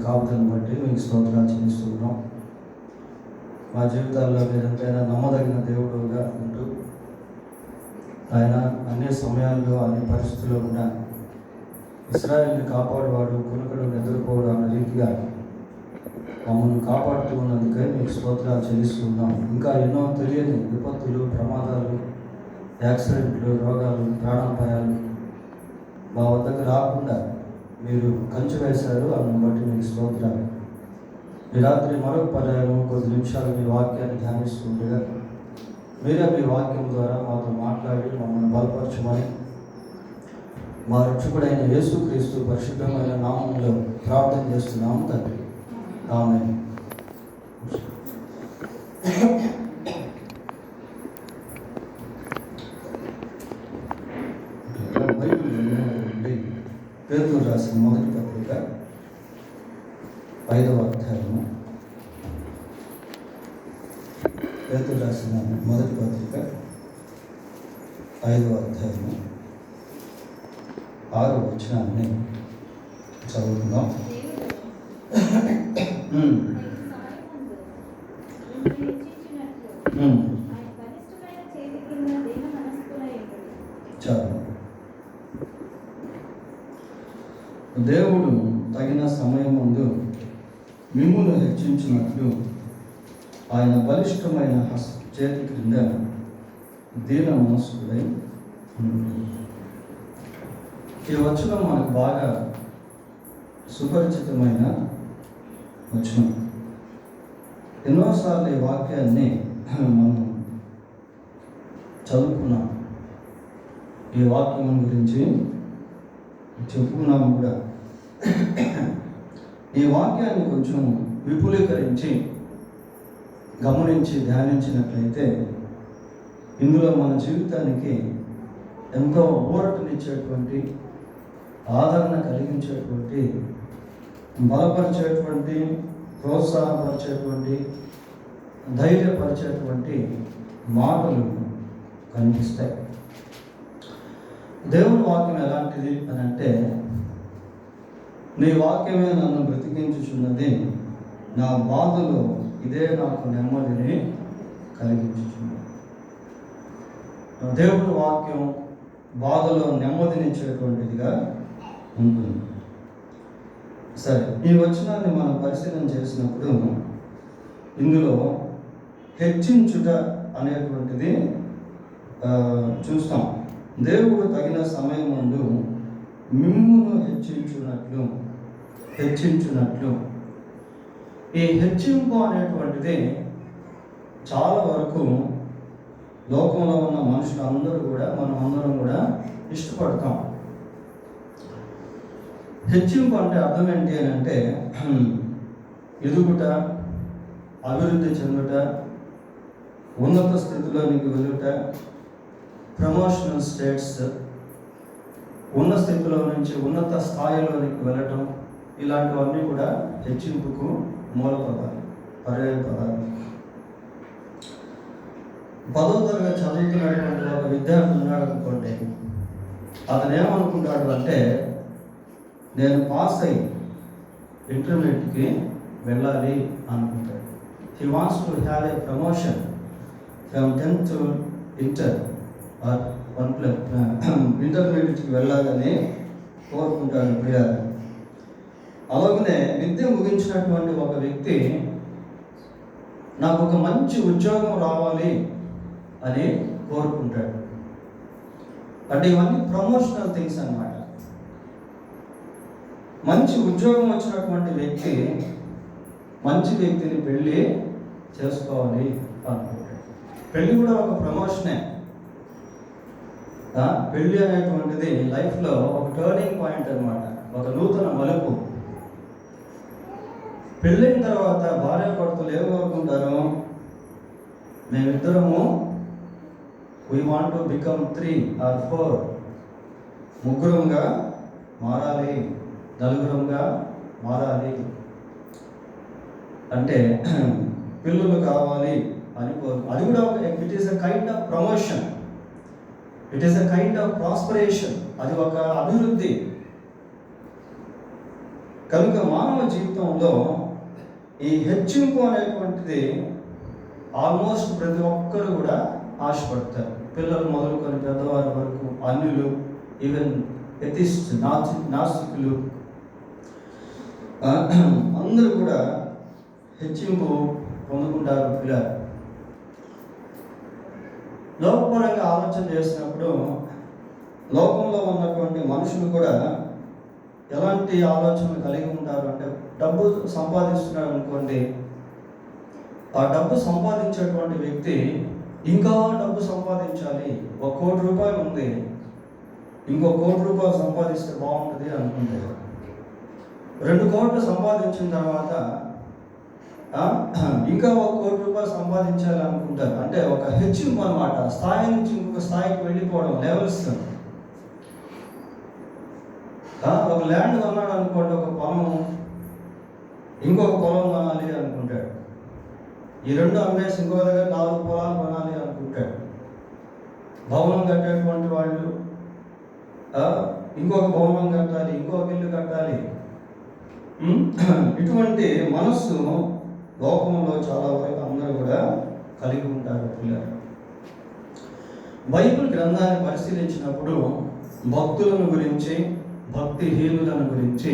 కాపుదలను బట్టి మీకు స్తోత్రాలు చెల్లిస్తున్నాం. మా జీవితాల్లో మీరు ఎంతైనా నమ్మదగిన దేవుడుగా ఉంటూ ఆయన అన్ని సమయాల్లో అన్ని పరిస్థితుల్లో ఉన్న ఇశ్రాయేలుని కాపాడువాడు కొనుకడు నిద్రపోవడం అన్న రీతిగా మమ్మల్ని కాపాడుతూ ఉన్నందుకే మీకు స్తోత్రాలు చెల్లిస్తున్నాం. ఇంకా ఎన్నో తెలియని విపత్తులు, ప్రమాదాలు, యాక్సిడెంట్లు, రోగాలు, ప్రాణాపాయాలు మా వద్దకు రాకుండా మీరు కంచె వేశారు. అందుని బట్టి మీకు స్తోత్రాలు. ఈ రాత్రి మరొక పర్యాయం కొద్ది నిమిషాలు మీ వాక్యాన్ని ధ్యానిస్తుండగా మీరే మీ వాక్యం ద్వారా మాతో మాట్లాడి మమ్మల్ని బలపరచమని మా రక్షకుడైన యేసుక్రీస్తు పరిశుద్ధమైన నామంలో ప్రార్థన చేస్తున్నాము తండ్రి. ఆమేన్. పేతురు రాసిన మొదటి పత్రిక 5వ అధ్యాయము. పేతురు రాసిన మొదటి పత్రిక 5వ అధ్యాయము 6వ వచనాన్ని చదువుకుందాం. చాలు. దేవుడు తగిన సమయం ముందు మిమ్మును హెచ్చించినట్లు ఆయన బలిష్టమైన చేతి క్రింద దీన మనస్కుడై. ఈ వచనం మనకు బాగా సుపరిచితమైన వచనం. ఎన్నోసార్లు ఈ వాక్యాన్ని మనం చదువుకున్నాం, ఈ వాక్యం గురించి చెప్పుకున్నాము కూడా. ఈ వాక్యాన్ని కొంచెం విపులీకరించి గమనించి ధ్యానించినట్లయితే ఇందులో మన జీవితానికి ఎంతో ఊరటనిచ్చేటువంటి, ఆదరణ కలిగించేటువంటి, బలపరిచేటువంటి, ప్రోత్సాహపరిచేటువంటి, ధైర్యపరిచేటువంటి మాటలు కనిపిస్తాయి. దేవుని వాక్యం ఎలాంటిది అని అంటే, నీ వాక్యమే నన్ను బ్రతికించుచున్నది, నా బాధలో ఇదే నాకు నెమ్మదిని కలిగించుచున్నది. దేవుని వాక్యం బాధలో నెమ్మదినిచ్చేటువంటిదిగా ఉంటుంది. సరే, ఈ వచనాన్ని మనం పరిశీలన చేసినప్పుడు ఇందులో హెచ్చించుట అనేటువంటిది చూస్తాం. దేవుడు తగిన సమయం ముందు మిమ్మును హెచ్చించున్నట్లు. ఈ హెచ్చింపు అనేటువంటిది చాలా వరకు లోకంలో ఉన్న మనుషులందరూ కూడా, మనం అందరం కూడా ఇష్టపడతాం. హెచ్చింపు అంటే అర్థం ఏంటి అని అంటే, ఎదుగుట, అభివృద్ధి చెందుట, ఉన్నత స్థితిలోనికి వెళ్ళుట, ప్రమోషనల్ స్టేట్స్, ఉన్న స్థితిలో నుంచి ఉన్నత స్థాయిలోనికి వెళ్ళటం, ఇలాంటివన్నీ కూడా హెచ్చింపుకు మూల పదాలు, పర్యాయ పదాలు. 10వ తరగతి చదువుతున్నటువంటి ఒక విద్యార్థి ఉన్నాడు అనుకోండి, అతను ఏమనుకుంటాడు అంటే, నేను పాస్ అయ్యి ఇంటర్మీడియట్కి వెళ్ళాలి అనుకుంటాడు. He wants to have a promotion from 10th to inter or 1+. ఇంటర్మీడియట్కి వెళ్ళాలని కోరుకుంటాడు ప్రియారు. అలాగనే విద్య ముగించినటువంటి ఒక వ్యక్తి నాకు ఒక మంచి ఉద్యోగం రావాలి అని కోరుకుంటాడు. అంటే ఇవన్నీ ప్రమోషనల్ థింగ్స్ అన్నమాట. మంచి ఉద్యోగం వచ్చినటువంటి వ్యక్తి మంచి వ్యక్తిని పెళ్ళి చేసుకోవాలి అనుకుంటాడు. పెళ్ళి కూడా ఒక ప్రమోషనే. పెళ్ళి అనేటువంటిది లైఫ్లో ఒక టర్నింగ్ పాయింట్ అన్నమాట, ఒక నూతన మలుపు. పెళ్ళైన తర్వాత భార్య భర్తలు ఏం కోరుకుంటారు, మేమిద్దరము we want to become 3 or 4, ముగ్గురంగా మారాలి, నలుగురంగా మారాలి, అంటే పిల్లలు కావాలి అని కోరు. అది కూడా it is a kind of promotion, it is a kind of prosperation. అది ఒక అభివృద్ధి. కనుక మానవ జీవితంలో ఈ హెచ్చింపు అనేటువంటిది ఆల్మోస్ట్ ప్రతి ఒక్కరు కూడా ఆశపడతారు. పిల్లలు మొదలుకొని పెద్దవారి వరకు, అన్యులు, ఈవెన్ ఎథిస్ట్, నాస్తికులు అందరూ కూడా హెచ్చింపు పొందుకుంటారు. పిల్లలు లోకపరంగా ఆలోచన చేసినప్పుడు లోకంలో ఉన్నటువంటి మనుషులు కూడా ఎలాంటి ఆలోచనలు కలిగి ఉంటారు అంటే, డబ్బు సంపాదిస్తున్నాడు అనుకోండి, ఆ డబ్బు సంపాదించేటువంటి వ్యక్తి ఇంకా డబ్బు సంపాదించాలి, 1 కోటి రూపాయలు ఉంది, ఇంకో 1 కోటి రూపాయలు సంపాదిస్తే బాగుంటుంది అనుకుంటారు. 2 కోట్లు సంపాదించిన తర్వాత ఇంకా 1 కోటి రూపాయలు సంపాదించాలి అనుకుంటారు. అంటే ఒక హెచ్చింపు అన్నమాట. స్థాయి నుంచి ఇంకొక స్థాయికి వెళ్ళిపోవడం, లెవెల్స్. ఒక ల్యాండ్ కొన్నాడు అనుకోండి, ఒక పొలం, ఇంకొక పొలం కొనాలి అనుకుంటాడు. ఈ 2 అమ్మేసి ఇంకో దగ్గర 4 పొలాలు కొనాలి అనుకుంటాడు. భవనం కట్టేటువంటి వాళ్ళు ఇంకొక భవనం కట్టాలి, ఇంకొక ఇల్లు కట్టాలి. ఇటువంటి మనస్సు లోకంలో చాలా వరకు అందరూ కూడా కలిగి ఉంటారు. పిల్లలు బైబిల్ గ్రంథాన్ని పరిశీలించినప్పుడు భక్తులను గురించి, భక్తిహీనులను గురించి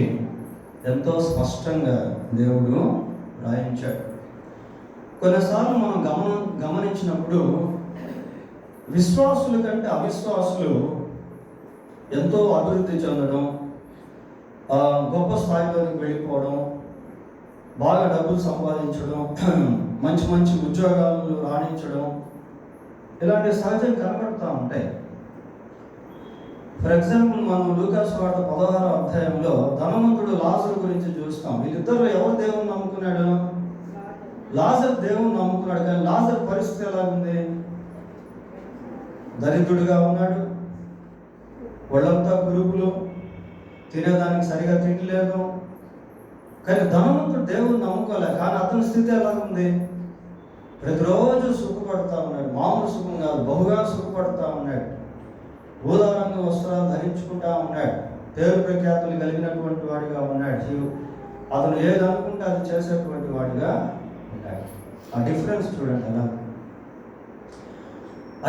ఎంతో స్పష్టంగా దేవుడు రాయించాడు. కొన్నిసార్లు మనం గమనించినప్పుడు విశ్వాసుల కంటే అవిశ్వాసులు ఎంతో అభివృద్ధి చెందడం, గొప్ప స్థాయిలోకి వెళ్ళిపోవడం, బాగా డబ్బులు సంపాదించడం, మంచి మంచి ఉద్యోగాలను రాణించడం, ఇలాంటి సహజం కనబడుతూ ఉంటాయి. ఫర్ ఎగ్జాంపుల్, మనం లూకా సువార్త 16వ అధ్యాయంలో ధనవంతుడు లాజరు గురించి చూస్తాం. వీళ్ళిద్దరు ఎవరు దేవుని నమ్ముకున్నాడు? లాజరు దేవుని నమ్ముకున్నాడు. కానీ లాజరు పరిస్థితి ఎలా ఉంది? దరిద్రుడిగా ఉన్నాడు, ఒళ్ళంతా పురుగులు, తినేదానికి సరిగా తిండి లేదు. కానీ ధనవంతుడు దేవుని నమ్ముకోలే. కానీ అతని స్థితి ఎలా ఉంది? ప్రతిరోజు సుఖపడతా ఉన్నాడు. మామూలు సుఖం కాదు, బహుగా సుఖపడతా ఉన్నాడు. ఊదారంగ వస్త్రాలు ధరించుకుంటా ఉన్నాడు. పేరు ప్రఖ్యాతులు కలిగినటువంటి వాడిగా ఉన్నాడు. అతను ఏది అనుకుంటే అది చేసేటువంటి వాడిగా ఉన్నాడు. ఆ డిఫరెన్స్ చూడండి అలా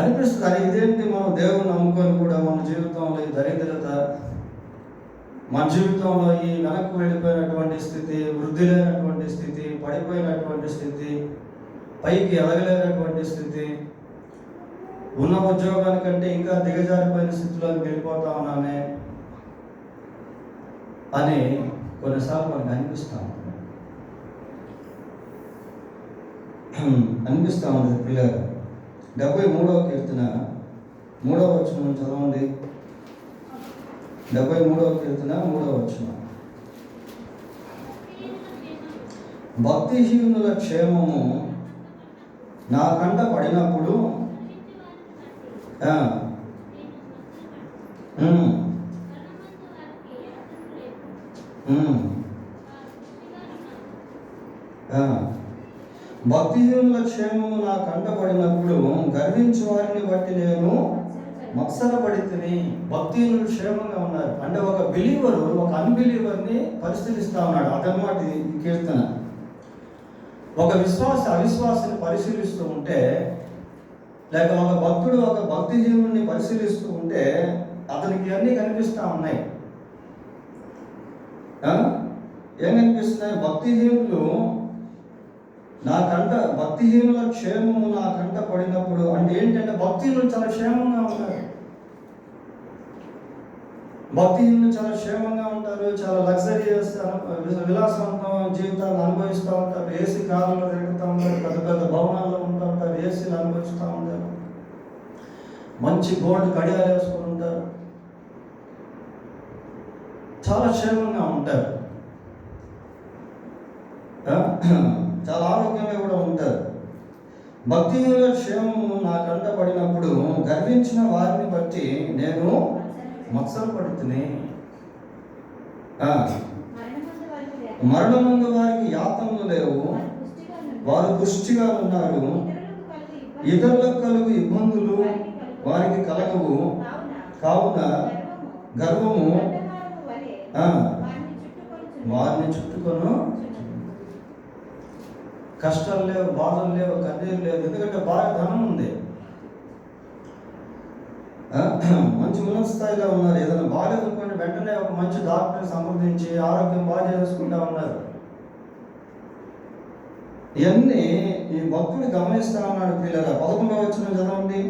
అనిపిస్తుంది. అది ఇదేంటి, మనం దేవుని నమ్ముకొని కూడా మన జీవితంలో ఈ దరిద్రత, మన జీవితంలో ఈ వెనక్కు వెళ్ళిపోయినటువంటి స్థితి, వృద్ధి లేనటువంటి స్థితి, పడిపోయినటువంటి స్థితి, పైకి ఎదగలేనటువంటి స్థితి, ఉన్న ఉద్యోగానికంటే ఇంకా దిగజారిపోయిన స్థితిలోకి వెళ్ళిపోతా ఉన్నామే అని కొన్నిసార్లు మనకు అనిపిస్తూ ఉంది. పిల్లలు 73వ కీర్తన 3వ వచనం చదవండి. 73వ కీర్తన 3వ వచనం. భక్తిహీనుల క్షేమము నా కంట పడినప్పుడు భక్తిహీనుల క్షేమము నా కంట పడినప్పుడు గర్వించు వారిని బట్టి నేను మత్సరపడితిని. భక్తిహీనులు క్షేమంగా ఉన్నారు అంటే ఒక బిలీవరు ఒక అన్బిలీవర్ని పరిశీలిస్తా ఉన్నాడు. అదన్నమాట ఈ కీర్తన. ఒక విశ్వాస అవిశ్వాసాన్ని పరిశీలిస్తూ ఉంటే, లేక ఒక భక్తుడు ఒక భక్తిహీనుడిని పరిశీలిస్తూ ఉంటే అతనికి అన్నీ కనిపిస్తూ ఉన్నాయి. ఏం కనిపిస్తున్నాయి? భక్తిహీనులు భక్తిహీనుల క్షేమము నా కంట పడినప్పుడు అంటే ఏంటంటే భక్తిహీనులు చాలా క్షేమంగా ఉంటారు. భక్తిహీనులు చాలా క్షేమంగా ఉంటారు. చాలా లగ్జరియస్ విలాసవంతం జీవితాన్ని అనుభవిస్తూ ఉంటారు. ఏసీ కార్లలో తిరుగుతూ ఉంటారు, పెద్ద పెద్ద భవనాల్లో ఉంటూ ఉంటారు, ఏసీలు అనుభవిస్తూ ఉంటారు, మంచి గోల్డ్ కడియాలు వేసుకొని ఉంటారు, చాలా క్షేమంగా ఉంటారు, చాలా ఆరోగ్యంగా కూడా ఉంటారు. భక్తిహీనుల క్షేమము నా కంట పడినప్పుడు గర్వించిన వారిని బట్టి నేను మత్సరపడుతుని. మరణమందు వారికి యాతనలు లేవు, వారు పుష్టిగా ఉన్నారు. ఇతరులకు కలుగు ఇబ్బందులు వారికి కలగవు. కావున గర్వము వారిని చుట్టుకొను. కష్టాలు లేవు, బాధలు లేవు, కన్నీరు లేదు. ఎందుకంటే బాగా ధనం ఉంది, మంచి ఉన్నత స్థాయిలో ఉన్నారు. ఏదైనా బాగాలేదనుకోండి వెంటనే ఒక మంచి డాక్టర్ని సంప్రదించి ఆరోగ్యం బాగా చేసుకుంటా ఉన్నారు. ఇవన్నీ ఈ భక్తుడు గమనిస్తా ఉన్నాడు. పిల్లరా 11వ వచనం చదవండి.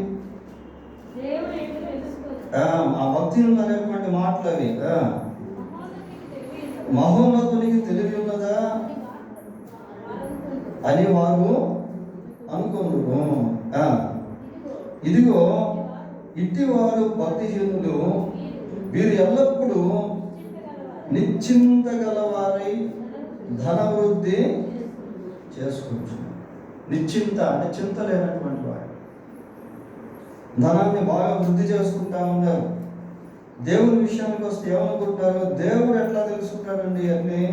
ఆ భక్తులు అనేటువంటి మాటలు అవి. మహోన్నతునికి తెలివి ఉన్నదా అని వారు అనుకున్నారు. ఇదిగో ఇట్టి వారు భక్తిహీనులు, వీరు ఎల్లప్పుడూ నిశ్చింత గలవారై ధనవృద్ధి చేసుకుంటున్నారు. నిశ్చింత అంటే చింత లేనటువంటి వాడు, ధనాన్ని బాగా వృద్ధి చేసుకుంటా ఉన్నారు. దేవుని విషయానికి వస్తే ఏమనుకుంటారు? దేవుడు ఎట్లా తెలుసుకుంటాడండి అన్నీ?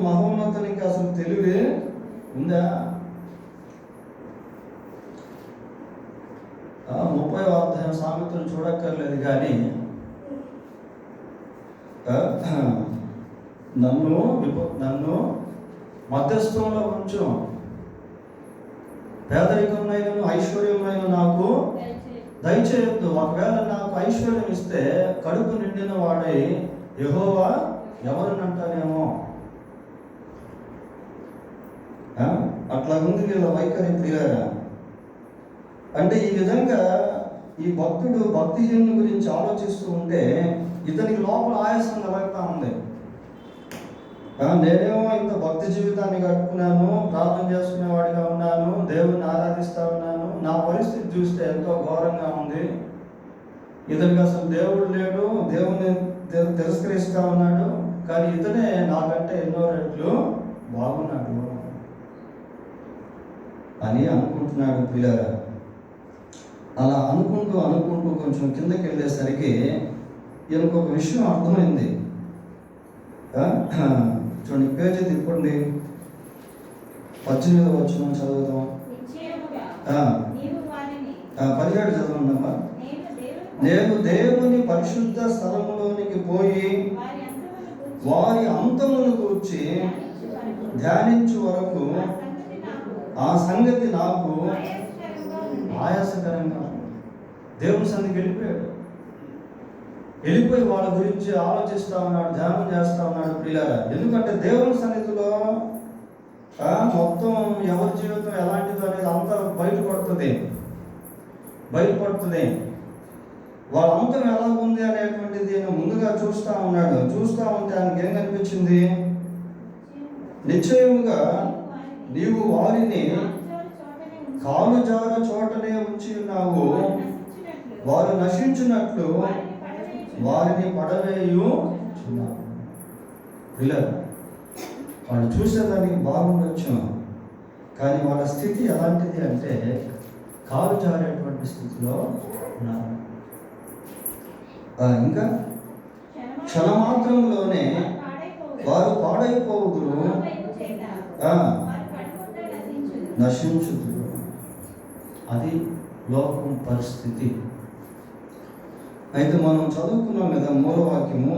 మహోన్నతునికి అసలు తెలివి ఉందా? 30వ అధ్యాయం సామెతలు చూడక్కర్లేదు కానీ నన్ను మధ్యస్థంలో ఉంచు, పేదరికంలో ఐశ్వర్యమైన నాకు దయచేయొద్దు. ఒకవేళ నాకు ఐశ్వర్యం ఇస్తే కడుపు నిండిన వాడై యెహోవా ఎవరిని అంటానేమో. అట్లాగుంది వీళ్ళ వైఖరి. ప్రియులారా, అంటే ఈ విధంగా ఈ భక్తుడు భక్తిహీనుల గురించి ఆలోచిస్తూ ఉంటే ఇతనికి లోపల ఆయాసం కలుగుతూ ఉంది. నేనేమో ఇంత భక్తి జీవితాన్ని కట్టుకున్నాను, ప్రార్థన చేసుకునేవాడిగా ఉన్నాను, దేవుణ్ణి ఆరాధిస్తా ఉన్నాను, నా పరిస్థితి చూస్తే ఎంతో ఘోరంగా ఉంది. ఇతనికి అసలు దేవుడు లేడు, దేవుణ్ణి తిరస్కరిస్తా ఉన్నాడు, కానీ ఇతనే నాకంటే ఎన్నో రెట్లు బాగున్నాడు అని అనుకుంటున్నాడు. పిల్లరా, అలా అనుకుంటూ కొంచెం కిందకి వెళ్ళేసరికి ఈయనకు ఒక విషయం అర్థమైంది. చూడండి, పేజీ తిప్పండి, 18వ వచనం చదువుదాం. 17 చదవండమ్మా. నేను దేవుని పరిశుద్ధ స్థలములోనికి పోయి వారి అంతమును కూర్చి ధ్యానించు వరకు ఆ సంగతి నాకు ఆయాసకరంగా. దేవుని సన్నిధికి వెళ్ళిపోయి వాళ్ళ గురించి ఆలోచిస్తూ ఉన్నాడు, ధ్యానం చేస్తూ ఉన్నాడు. ప్రియులారా, ఎందుకంటే దేవుని సన్నిధిలో మొత్తం ఎవరి జీవితం ఎలాంటిదో అనేది అంతా బయటపడుతుంది. వాళ్ళ అంతం ఎలా ఉంది అనేటువంటిది ముందుగా చూస్తూ ఉన్నాడు. చూస్తూ ఉంటే ఆయనకి ఏం కనిపించింది? నిశ్చయముగా నీవు వారిని కాలు జార చోటనే ఉంచి ఉన్నావు, వారు నశించినట్లు వారిని పడవేయుచున్నావు. ఇలా వాళ్ళు చూసేదానికి బాగుండొచ్చు, కానీ వాళ్ళ స్థితి ఎలాంటిది అంటే కాలు జారేటువంటి స్థితిలో ఉన్నారు. ఇంకా క్షణమాత్రంలోనే వారు పాడైపోవుదురు, నశించుదురు. అది లోకం పరిస్థితి. అయితే మనం చదువుకున్నాం కదా మూలవాక్యము.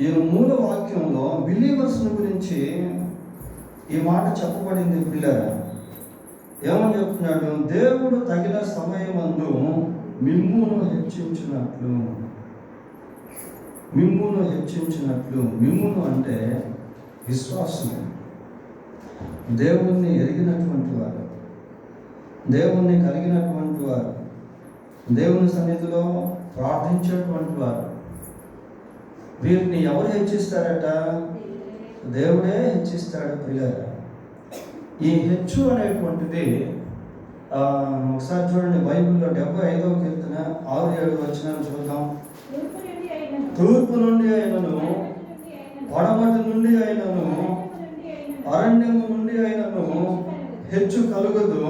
ఈ మూలవాక్యంలో బిలీవర్స్ గురించి ఈ మాట చెప్పబడింది. పిల్లరా, ఏమని చెప్తున్నాడు? దేవుడు తగిన సమయమందు మిమ్మును హెచ్చించినట్లు. మిమ్మును అంటే విశ్వాసం. దేవుణ్ణి ఎరిగినటువంటి వారు, దేవుణ్ణి కలిగినటువంటి వారు, దేవుని సన్నిధిలో ప్రార్థించేటువంటి వారు, వీరిని ఎవరు హెచ్చిస్తారట? దేవుడే హెచ్చిస్తాడు. ప్రియులారా, ఈ హెచ్చు అనేటువంటిది ఒకసారి చూడండి, బైబిల్లో 75వ కీర్తన 6-7 వచనాలు చూద్దాం. తూర్పు నుండి అయినను, పడమటి నుండి అయినను, అరణ్యము నుండి అయినను హెచ్చు కలుగదు.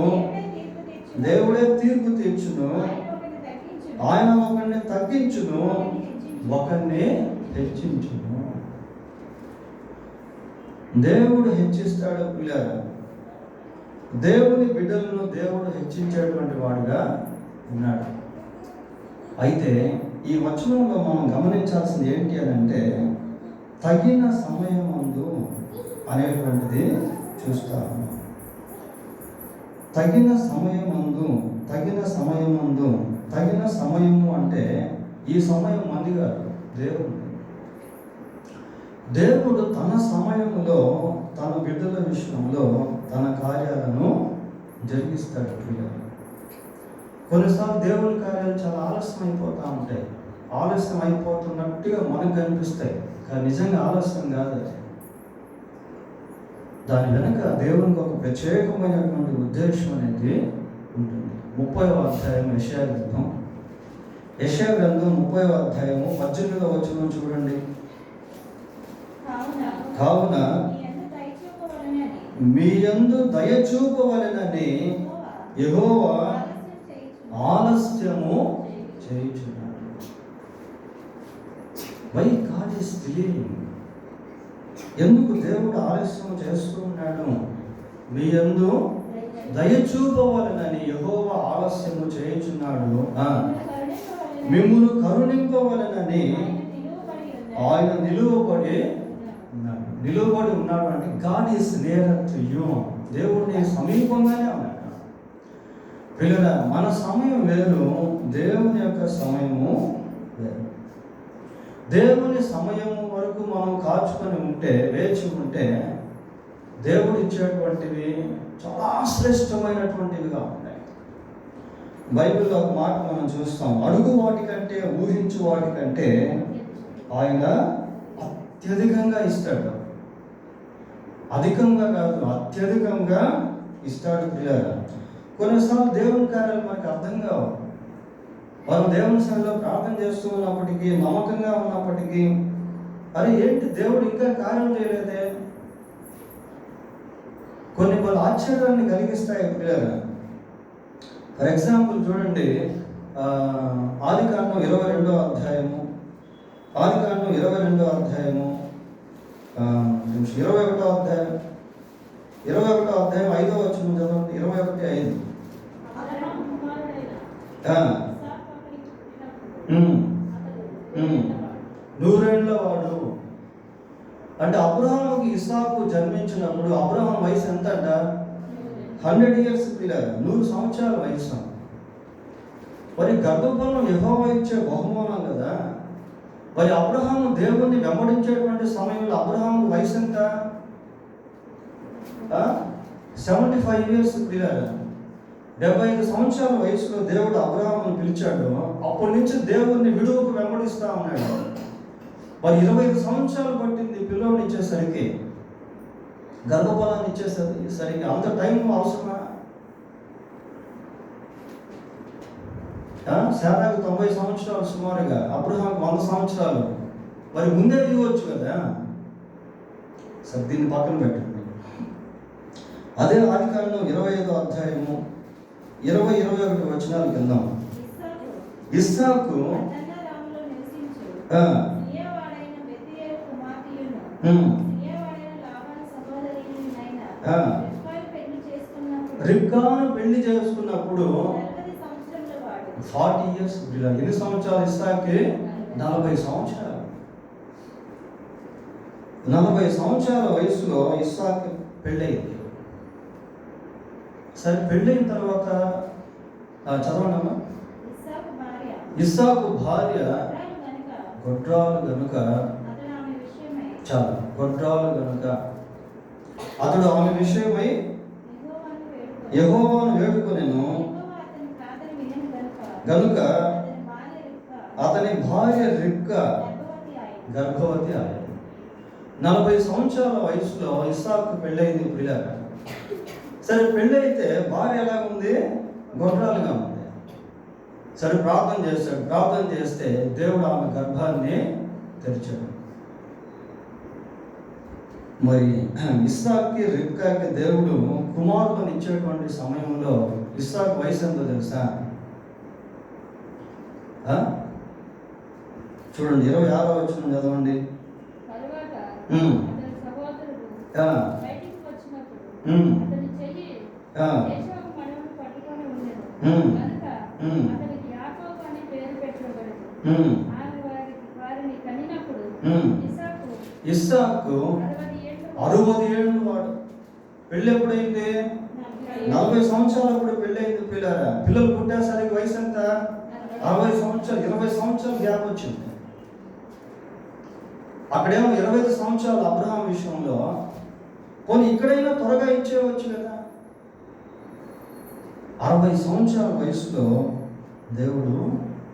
దేవుడే తీర్పు తీర్చును. ఆయన ఒకరిని తగ్గించును, ఒకరిని హెచ్చించును. దేవుడు హెచ్చిస్తాడు. పిల్లరా, దేవుని బిడ్డలను దేవుడు హెచ్చించేటువంటి వాడుగా ఉన్నాడు. అయితే ఈ వచనంలో మనం గమనించాల్సింది ఏంటి అని అంటే తగిన సమయమందు అనేటువంటిది చూస్తా ఉన్నాం. తగిన సమయము అంటే ఈ సమయం మంది కాదు, దేవుడు తన సమయంలో తన బిడ్డల విషయంలో తన కార్యాలను జరిగిస్తాడు. కొన్నిసార్లు దేవుని కార్యాలు చాలా ఆలస్యం అయిపోతూ ఉంటాయి. ఆలస్యం అయిపోతున్నట్టుగా మనకు కనిపిస్తాయి, కానీ నిజంగా ఆలస్యం కాదు. దాని వెనక దేవునికి ఒక ప్రత్యేకమైనటువంటి ఉద్దేశం అనేది ఉంటుంది. 30వ అధ్యాయం యెషయా గ్రంథం 30వ అధ్యాయము 18వ వచనం చూడండి. కావున మీ యందు దయ చూపవలెనని యెహోవా ఆలస్యము చేయుచున్నాడు. Why God is delaying? ఎందుకు దేవుడు ఆలస్యం చేస్తూ ఉన్నాడు? మీ యందు దయ చూపవలెనని యెహోవా ఆలస్యము చేయుచున్నాడు. మిమ్మును కరుణింపవలెనని ఆయన నిలువబడి ఉన్నాడు. అంటే God is near to you. దేవుడిని సమీపంగానే ఉన్నాడు. పిల్లల, మన సమయం వేరు, దేవుని యొక్క సమయము వేరు. దేవుని సమయం వరకు మనం కాచుకొని ఉంటే, వేచి ఉంటే, దేవుడు ఇచ్చేటువంటివి చాలా శ్రేష్టమైనటువంటివిగా ఉంటాయి. బైబిల్లో ఒక మాట మనం చూస్తాం, అడుగు వాటికంటే ఊహించు వాటికంటే ఆయన అత్యధికంగా ఇస్తాడు. అధికంగా కాదు, అత్యధికంగా ఇస్తాడు. పిల్లలు, కొన్నిసార్లు దేవుని కార్యాలు మనకు అర్థం కావు. మనం దేవుని సన్నిధిలో ప్రార్థన చేస్తూ ఉన్నప్పటికీ, నమ్మకంగా ఉన్నప్పటికీ, అరే ఏంటి దేవుడు ఇంకా కార్యం చేయలేదే, కొన్ని ఆశ్చర్యాన్ని కలిగిస్తాయి. పిల్లలు, ఫర్ ఎగ్జాంపుల్ చూడండి, ఆదికాండం 22వ అధ్యాయము 21వ అధ్యాయం 5వ వచనం చదవండి. 21:5. నూరేళ్ల వాడు అంటే అబ్రహాముకి ఇస్సాకు జన్మించినప్పుడు అబ్రహాం వయసు ఎంత అంట? 100 years. పిల్లలు, 100 సంవత్సరాల వయసు. మరి గర్భఫలం యెహోవా ఇచ్చే బహుమానం కదా. మరి అబ్రహాము దేవుణ్ణి వెంబడించేటువంటి సమయంలో అబ్రహాము వయసు ఎంత? 75 years. పిల్లలు, 75 సంవత్సరాల వయసులో దేవుడు అబ్రహామును పిలిచాడు. అప్పటి నుంచి దేవుణ్ణి విడువకు వెంబడిస్తూ ఉన్నాడు. మరి 25 సంవత్సరాలు పట్టింది పిల్లోని ఇచ్చేసరికి, గర్భఫలాన్ని ఇచ్చేసరికి. అంత టైం అవసరమా? శారాకు 90 సంవత్సరాలు సుమారుగా, అబ్రహాంకు 100 సంవత్సరాలు. మరి ముందే ఇవ్వచ్చు కదా. సరే, దీన్ని పక్కన పెట్టండి. అదే ఆదికాండం 25వ అధ్యాయము 20-21 వచనాలు కింద, ఇస్సాకు రిబ్కాను పెళ్లి చేసుకున్నప్పుడు 40 years. ఎన్ని సంవత్సరాలు ఇస్సాకి? 40 సంవత్సరాలు. 40 సంవత్సరాల వయసులో ఇస్సాకు పెళ్ళయింది. సరే, పెళ్ళైన తర్వాత చదవండి అమ్మా. ఇస్సాకు భార్య గొడ్రాలు గనుక, అతడు ఆమె విషయమై యెహోవాను వేడుకొనెను గనుక అతని భార్య రిబ్కా గర్భవతి అయ్యింది. 40 సంవత్సరాల వయసులో ఇస్సాకు పెళ్ళయింది. పిల్లలు, సరే, పెళ్ళైతే భార్య ఎలా ఉంది? గొడ్రాలుగా ఉంది. సరే, ప్రార్థన చేస్తాడు. ప్రార్థన చేస్తే దేవుడు ఆమె గర్భాన్ని తెరిచాడు. మరి ఇస్సాకుకి రిబ్కాకి దేవుడు కుమారులను ఇచ్చేటువంటి సమయంలో ఇస్సాకు వయసు ఎంతో తెలుసా? చూడండి, 26వ వచనం చదవండి. ఇస్సాకు 60 ఏళ్ళు వాడు. పెళ్ళి ఎప్పుడైంది? 40 సంవత్సరాలప్పుడు పెళ్ళైంది పిల్లరా. పిల్లలు పుట్టేసరికి వయసు ఎంత? 60 సంవత్సరాలు, 20 సంవత్సరాలు గ్యాప్ వచ్చింది. అక్కడేమో 25 సంవత్సరాలు అబ్రహాం విషయంలో. పోనీ ఇక్కడైనా త్వరగా ఇచ్చేవచ్చు కదా. 60 సంవత్సరాల వయసులో దేవుడు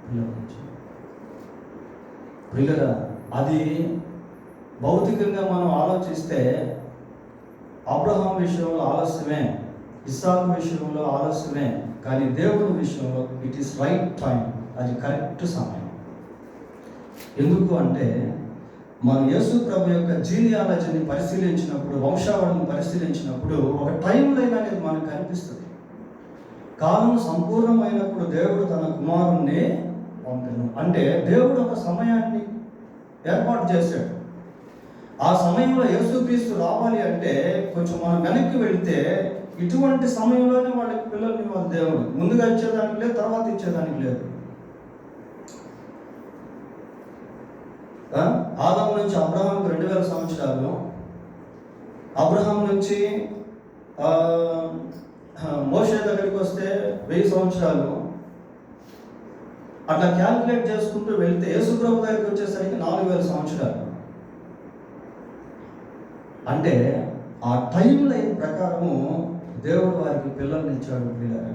పిల్లలు ఇచ్చాడు. పిల్లరా, అది భౌతికంగా మనం ఆలోచిస్తే అబ్రహాం విషయంలో ఆలస్యమే, ఇస్సాకు విషయంలో ఆలస్యమే. కానీ దేవుడి విషయంలో ఇట్ ఈస్ రైట్ టైం, అది కరెక్ట్ సమయం. ఎందుకు అంటే మనం యేసు ప్రభు యొక్క జీనియాలజీని పరిశీలించినప్పుడు, వంశావళిని పరిశీలించినప్పుడు ఒక టైం లైన్ అనేది మనకు కనిపిస్తుంది. కాలం సంపూర్ణమైనప్పుడు దేవుడు తన కుమారుణ్ణి పంపెను. అంటే దేవుడు ఒక సమయాన్ని ఏర్పాటు చేశాడు. ఆ సమయంలో యేసుక్రీస్తు రావాలి అంటే కొంచెం మనం వెనక్కి వెళితే ఇటువంటి సమయంలోనే వాళ్ళకి పిల్లల్ని వాళ్ళ దేవుడు ముందుగా ఇచ్చేదానికి లేదు, తర్వాత ఇచ్చేదానికి లేదు. ఆదాము నుంచి అబ్రహాంకు 2000 సంవత్సరాలు, అబ్రహాం నుంచి మోషే దగ్గరికి వస్తే 1000 సంవత్సరాలు. అట్లా క్యాల్కులేట్ చేసుకుంటూ వెళ్తే యేసుప్రభు దగ్గరికి వచ్చేసరికి 4000 సంవత్సరాలు. అంటే ఆ టైం లైన్ ప్రకారము దేవుడు వారికి పిల్లల్ని ఇచ్చాడు. పిల్లలు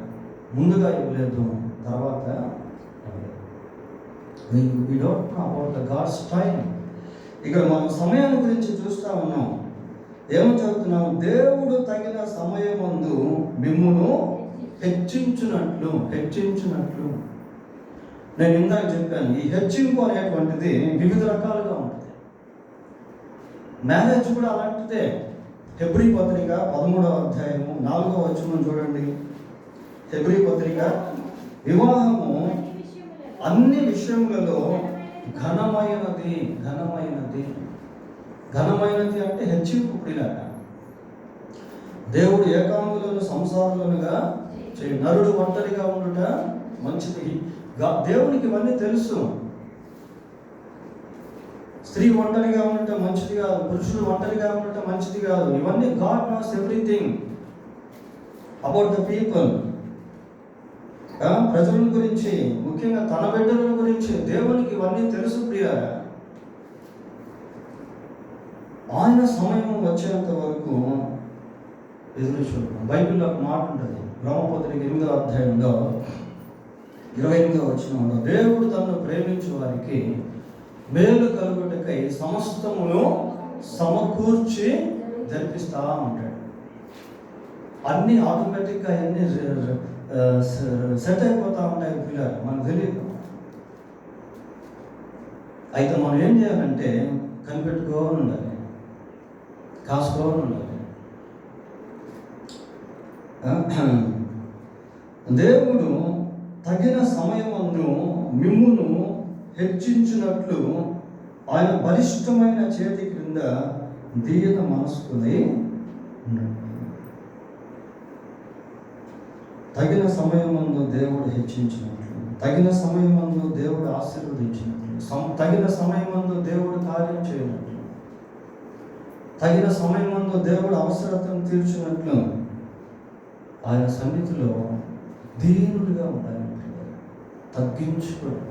ముందుగా ఇవ్వలేదు, తర్వాత we don't know about the God's time. ఇక్కడ మనం సమయాన్ని గురించి చూస్తూ ఉన్నాం. ఏమని చెబుతున్నాం? దేవుడు తగిన సమయమందు మిమ్మును హెచ్చించునట్లు. నేను ఇందాక చెప్పాను, ఈ హెచ్చింపు అనేటువంటిది వివిధ రకాలుగా ఉంటుంది. మ్యారేజ్ కూడా అలాంటిదే. హెబ్రీ పత్రిక 13వ అధ్యాయము 4వ వచనం చూడండి. హెబ్రీ పత్రిక, వివాహము అన్ని విషయములలో ఘనమైనది. అంటే హెచ్చింపు. పిల్లల దేవుడు ఏకాంగులను సంసారులుగా చేయి. నరుడు ఒంటరిగా ఉండుట మంచిది. దేవునికి ఇవన్నీ తెలుసు. స్త్రీ ఒంటరిగా ఉండటం మంచిది కాదు, పురుషుడు ఒంటరిగా ఉండటం మంచిది కాదు. ఇవన్నీ God knows everything about the people. ప్రజల గురించి, ముఖ్యంగా తన బిడ్డల గురించి దేవునికి ఇవన్నీ తెలుసు. ప్రియారా, ఆయన సమయం వచ్చేంత వరకు ఎదురు చూడడం. బైబిల్లో ఒక మాట ఉంటుంది, బ్రహ్మపత్రిక 8వ అధ్యాయంలో 28వ వచనంలో, దేవుడు తనను ప్రేమించే వారికి మేలు కలుగుటకై సమస్తమును సమకూర్చి జరిపిస్తా ఉంటాడు. అన్నీ ఆటోమేటిక్గా అన్నీ సెట్ అయిపోతూ ఉంటాయి. పిల్లలు మనకు తెలియదు. అయితే మనం ఏం చేయాలంటే కనిపెట్టుకోవాలి ఉండాలి, కాసుకోవాలి ఉండాలి. దేవుడు తగిన సమయమందు మిమ్మును హెచ్చించినట్లు ఆయన బలిష్టమైన చేతి క్రింద దీన మనస్కులై ఉండండి. తగిన సమయమందు దేవుడు హెచ్చించినట్లు, తగిన సమయమందు దేవుడు ఆశీర్వదించినట్లు, తగిన సమయమందు దేవుడు కార్యం చేయనట్లు, తగిన సమయమందు దేవుడు అవసరతను తీర్చినట్లు ఆయన సన్నిధిలో దీనుడిగా ఉండాలి, తగ్గించుకోవాలి,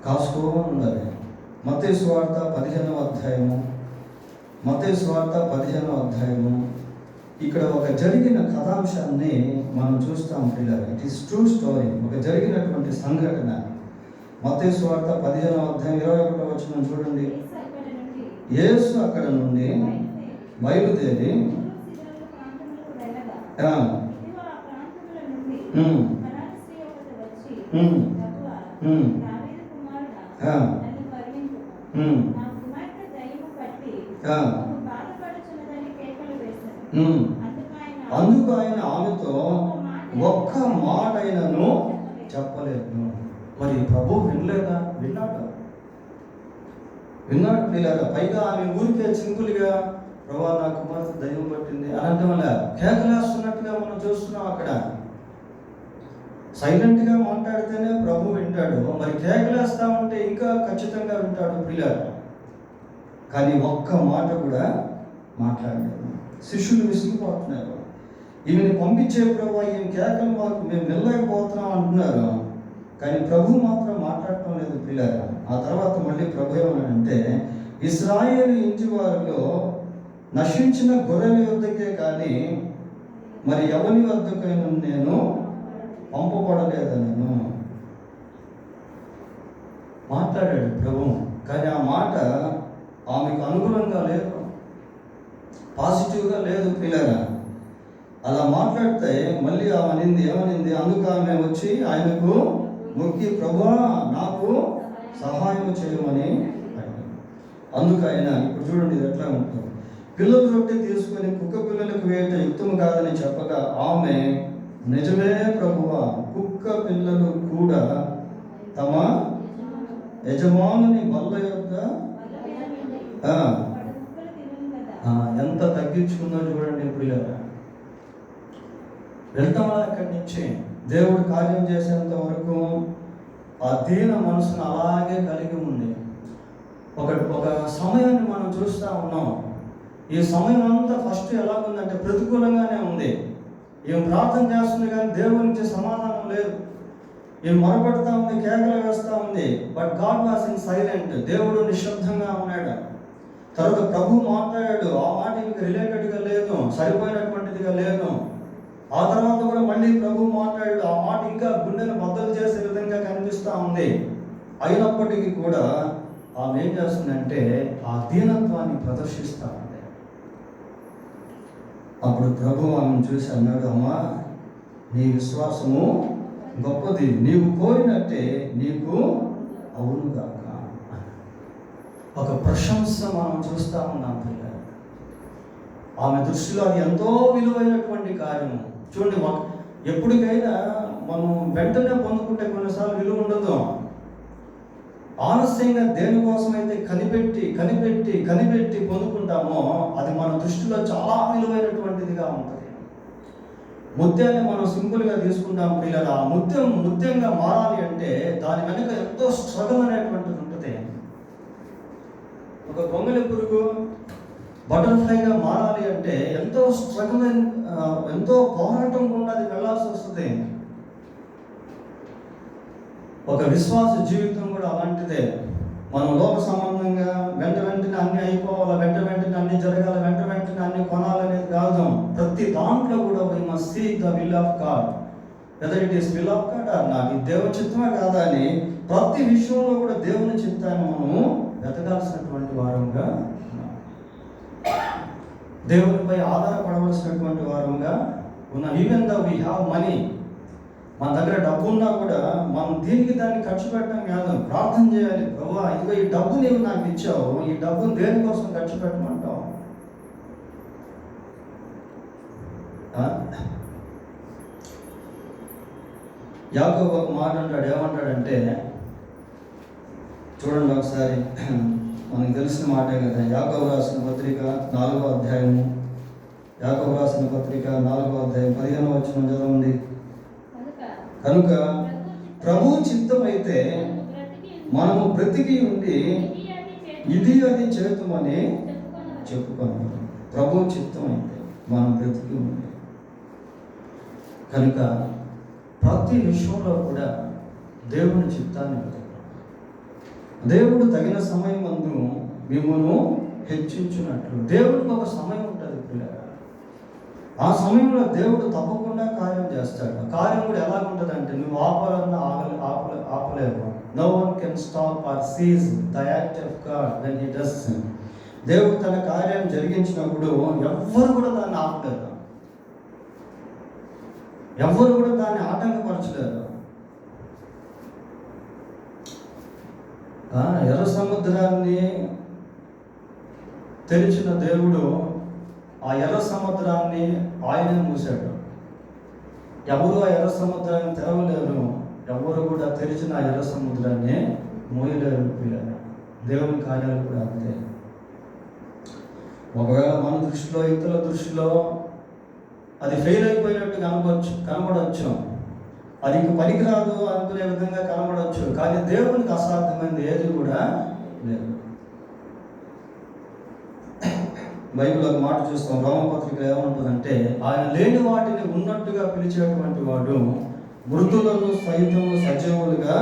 కాసుకోవాలి ఉండాలి. మత్తయి సువార్త 15వ అధ్యాయము ఇక్కడ ఒక జరిగిన కథాంశాన్ని మనం చూస్తాం పిల్లలు. ఇట్ ఈస్ ట్రూ స్టోరీ, ఒక జరిగినటువంటి సంఘటన. మత్తయి సువార్త 15వ అధ్యాయం 21వ వచనం చూడండి. యేసు అక్కడ నుండి బయలుదేరి అందుకు ఆయన ఆమెతో ఒక్క మాట అయినను చెప్పలేదు. మరి ప్రభు వినలేదా? విన్నాడు పిల్లరా. పైగా ఆమె ఊరికే సింపుల్గా ప్రభా నా కుమార్తె దయ్యం పట్టింది అని అంటే వల్ల కేకలేస్తున్నట్టుగా మనం చూస్తున్నాం. అక్కడ సైలెంట్గా మాట్లాడితేనే ప్రభు వింటాడు, మరి కేకలేస్తా ఉంటే ఇంకా ఖచ్చితంగా వింటాడు పిల్లలు. కానీ ఒక్క మాట కూడా మాట్లాడలేదు. శిష్యులు విసిగిపోతున్నారు, ఈమెను పంపించే ప్రభు ఈమె కేకలు మాకు మేము వెళ్ళలేకపోతున్నాం అంటున్నారు. కానీ ప్రభు మాత్రం మాట్లాడటం లేదు పిల్లరా. ఆ తర్వాత మళ్ళీ ప్రభు ఏమన్నాడంటే, ఇశ్రాయేలు ఇంటి వారిలో నశించిన గొర్రెల వద్దకే కానీ మరి ఎవరి వద్దకైనా నేను పంపబడలేదనను మాట్లాడాడు ప్రభు. కానీ ఆ మాట ఆమెకు అనుగుణంగా లేదు, పాజిటివ్గా లేదు పిల్లరా. అలా మాట్లాడితే మళ్ళీ ఏమనింది, అందుకు ఆమె వచ్చి ఆయనకు మొక్కి, ప్రభువా నాకు సహాయం చేయమని అడిగింది. అందుకు ఆయన, ఇప్పుడు చూడండి ఇది ఎట్లా ఉంటుంది, పిల్లల రొట్టె తీసుకొని కుక్క పిల్లలకు వేయట యుక్తము కాదని చెప్పగా ఆమె, నిజమే ప్రభువా, కుక్క పిల్లలు కూడా తమ యజమానుని బల్ల యొక్క ఎంత తగ్గించుకుందో చూడండి. ఇప్పుడు వెళ్తాం అక్కడి నుంచి దేవుడు కార్యం చేసేంత వరకు ఆ దీన మనసును అలాగే కలిగి ఉంది. ఒక సమయాన్ని మనం చూస్తూ ఉన్నాం. ఈ సమయం అంతా ఫస్ట్ ఎలా ఉందంటే ప్రతికూలంగానే ఉంది. ఏం ప్రార్థన చేస్తుంది కానీ దేవుడి నుంచి సమాధానం లేదు. ఏం మొరపెడతా ఉంది, కేకలు వేస్తూ ఉంది. But God was in silent. దేవుడు నిశ్శబ్దంగా ఉన్నాడు. తర్వాత ప్రభు మాట్లాడాడు, ఆ మాట ఇంక రిలేటెడ్గా లేదు, సరిపోయినటువంటిదిగా లేదు. ఆ తర్వాత కూడా మళ్ళీ ప్రభు మాట్లాడాడు, ఆ మాట ఇంకా గుండెను బద్దలు చేసే విధంగా కనిపిస్తూ ఉంది. అయినప్పటికీ కూడా ఆమె ఏం చేస్తుందంటే ఆ దీనత్వాన్ని ప్రదర్శిస్తూ ఉంది. అప్పుడు ప్రభు ఆమెను చూసి అన్నాడు, అమ్మా నీ విశ్వాసము గొప్పది, నీవు కోరినట్టే నీకు అవునుగాక. ఒక ప్రశంస మనం చూస్తూ ఉన్నాం పిల్లలు. ఆమె దృష్టిలో అది ఎంతో విలువైనటువంటి కార్యము. చూడండి, ఎప్పటికైనా మనం వెంటనే పొందుకుంటే కొన్నిసార్లు విలువ ఉండదు. ఆలస్యంగా దేనికోసమైతే కనిపెట్టి పొందుకుంటామో అది మన దృష్టిలో చాలా విలువైనటువంటిదిగా ఉంటుంది. ముత్యాన్ని మనం సింపుల్గా తీసుకుంటాం పిల్లలు. ఆ ముత్యంగా మారాలి అంటే దాని వెనుక ఎంతో స్ట్రగుల్ అనేటువంటిది ఉంటుంది. ఒక గొంగళి పురుగు బటర్ఫ్లైగా మారాలి అంటే ఎంతో స్ట్రగుల్, ఎంతో పోరాటం కూడా అది వెళ్ళాల్సి వస్తుంది. ఒక విశ్వాస జీవితం కూడా అలాంటిదే. మనం లోక సంబంధంగా వెంటనే అన్ని అయిపోవాలి, వెంటనే అన్ని జరగాలి, వెంటనే అన్ని కొనాలనేది కాదు. ప్రతి దాంట్లో కూడా we must seek the will of God, whether it is will of God or not. ఇది దేవుని చిత్తమే కాదా అని ప్రతి విషయంలో కూడా దేవుని చిత్తాన్ని మనము వెతకాల్సినటువంటి వారంగా, దేవునిపై ఆధారపడవలసినటువంటి వారంగా ఉన్నాం. Even though we have money, మన దగ్గర డబ్బు ఉన్నా కూడా మనం దీనికి దాన్ని ఖర్చు పెట్టడం కాదు, ప్రార్థన చేయాలి. ప్రభువా ఇదిగో ఈ డబ్బు నీవు నాకు ఇచ్చావు, ఈ డబ్బును దేనికోసం ఖర్చు పెట్టమంటావు? యాకోబు ఒక మాట అంటాడు, ఏమంటాడంటే చూడండి ఒకసారి, మనకు తెలిసిన మాటే కదా. యాకోబు రాసిన పత్రిక 4వ అధ్యాయము, యాకోబు రాసిన పత్రిక 4వ అధ్యాయం 15వ వచనం చదవండి. కనుక ప్రభు చిత్తమైతే మనము బ్రతికి ఉండి ఇది అది చేతుమని చెప్పుకున్నాం. ప్రభు చిత్తమైతే మనం బ్రతికి ఉండి, కనుక ప్రతి విషయంలో కూడా దేవుని చిత్తాన్ని వెతకాలి. దేవుడు తగిన సమయం అందు మిమ్మల్ని హెచ్చించినట్లు దేవుడికి ఒక సమయం ఉంటుంది పిల్లలు. ఆ సమయంలో దేవుడు తప్పకుండా కార్యం చేస్తాడు. కార్యం కూడా ఎలా ఉంటుందంటే నువ్వు ఆపాలన్నా ఆపలేవు. No one can stop or cease the act of God when he does. దేవుడు తన కార్యం జరిగించినప్పుడు ఎవ్వరు కూడా దాన్ని ఆపలేరు, ఎవ్వరు కూడా దాన్ని ఆటంకపరచలేరు. ఎర్ర సముద్రాన్ని తెరిచిన దేవుడు ఆ ఎర్ర సముద్రాన్ని ఆయనే మూసాడు. ఎవరు ఆ ఎర్ర సముద్రాన్ని తెరవలేరు, ఎవరు కూడా తెరిచిన ఆ ఎర్ర సముద్రాన్ని మూయలేరు పిల్లలు. దేవుని కార్యాలు కూడా అంతే. ఒకవేళ మన దృష్టిలో, ఇతరుల దృష్టిలో అది ఫెయిల్ అయిపోయినట్టు కనబడవచ్చు, అది ఇంక పనికిరాదు అనుకునే విధంగా కనబడవచ్చు. కానీ దేవునికి అసాధ్యమైనది ఏది కూడా లేదు. బైబిల్ ఒక మాట చూస్తాం, రోమపత్రిక ఏమంటుందంటే, ఆయన లేని వాటిని ఉన్నట్టుగా పిలిచేటువంటి వాడు మృతులను సైతము సజీవులుగా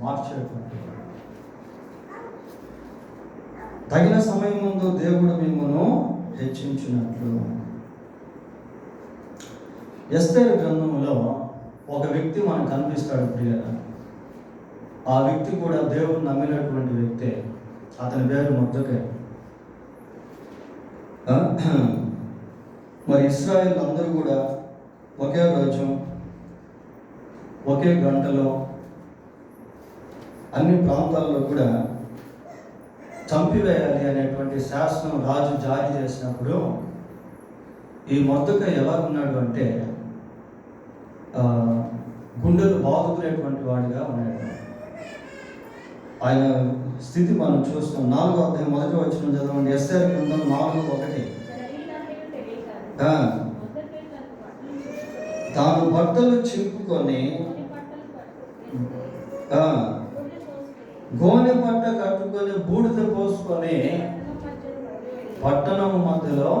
మార్చేటువంటి వాడు. తగిన సమయం ముందు దేవుడు మిమ్మల్ని హెచ్చించినట్లు. ఎస్తేరు గ్రంథంలో ఒక వ్యక్తి మనకు కనిపిస్తాడు ప్రియులారా. ఆ వ్యక్తి కూడా దేవుడు నమ్మినటువంటి వ్యక్తే. అతని పేరు మొర్దెకై. మరి ఇశ్రాయేల్ అందరూ కూడా ఒకే రోజు ఒకే గంటలో అన్ని ప్రాంతాల్లో కూడా చంపివేయాలి అనేటువంటి శాసనం రాజు జారీ చేసినప్పుడు ఈ మొర్దెకై ఎలా ఉన్నాడు అంటే గుండెలు బాదుకునేటువంటి వాడిగా ఉన్నాడు. ఆయన స్థితి మనం చూస్తాం. 4వ అధ్యాయం 1వ వచనం చదవండి. ఎస్తేరు గ్రంథం 4:1. తాను బట్టలు చింపుకొని గోనె పట్ట కట్టుకొని బూడిద పోసుకొని పట్టణం మధ్యలో,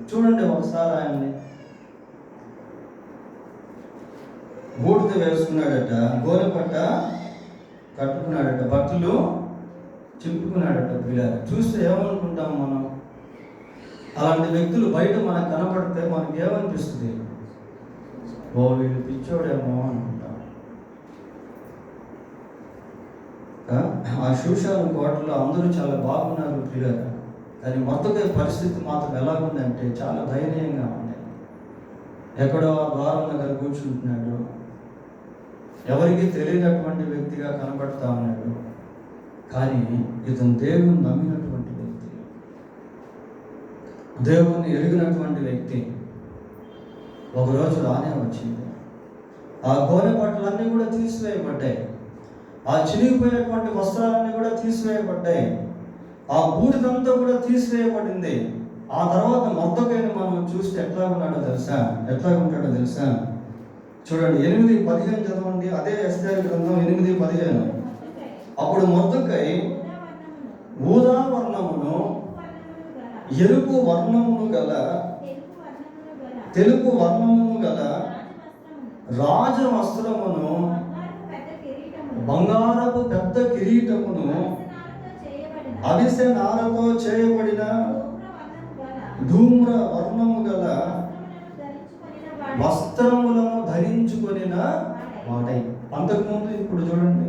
చూడండి ఒకసారి ఆయన్ని, బూడిద వేసుకున్నాడట, గోనె పట్ట కట్టుకున్నాడట, బట్టలు చింపుకున్నాడట. పిల్లలు చూస్తే ఏమనుకుంటాం మనం? అలాంటి వ్యక్తులు బయట మనకు కనపడితే మనకి ఏమనిపిస్తుంది? ఓ వీళ్ళు పిచ్చోడేమో అనుకుంటాం. ఆ షూషాను కోటలో అందరూ చాలా బాగున్నారు పిల్లలు, కానీ మొర్దెకై పరిస్థితి మాత్రం ఎలా ఉందంటే చాలా దయనీయంగా ఉంది. ఎక్కడో ద్వారం దగ్గర కూర్చుంటున్నాడు, ఎవరికి తెలియనటువంటి వ్యక్తిగా కనపడతా ఉన్నాడు. కానీ ఇతను దేవుని నమ్మినటువంటి వ్యక్తి, దేవుణ్ణి ఎరిగినటువంటి వ్యక్తి. ఒకరోజు రానే వచ్చింది. ఆ గోనె పట్టలన్నీ కూడా తీసివేయబడ్డాయి, ఆ చినిగిపోయినటువంటి వస్త్రాలన్నీ కూడా తీసివేయబడ్డాయి, ఆ బూడిదంతా కూడా తీసివేయబడింది. ఆ తర్వాత మొర్దెకైని మనం చూస్తే ఎట్లా ఉంటాడో తెలుసా? చూడండి, 8:15 చదవండి. అదే ఎస్తేరు గ్రంథం 8:15. అప్పుడు మొర్దెకై ఊదా వర్ణమును ఎరుపు వర్ణమును గల తెలుపు వర్ణమును గల రాజ వస్త్రమును బంగారపు పెద్ద కిరీటమును అవిసె నారతో చేయబడిన ధూమ్ర వర్ణము గల వస్త్రములను ధరించుకొనిన వాడై. అంతకుముందు ఇప్పుడు చూడండి,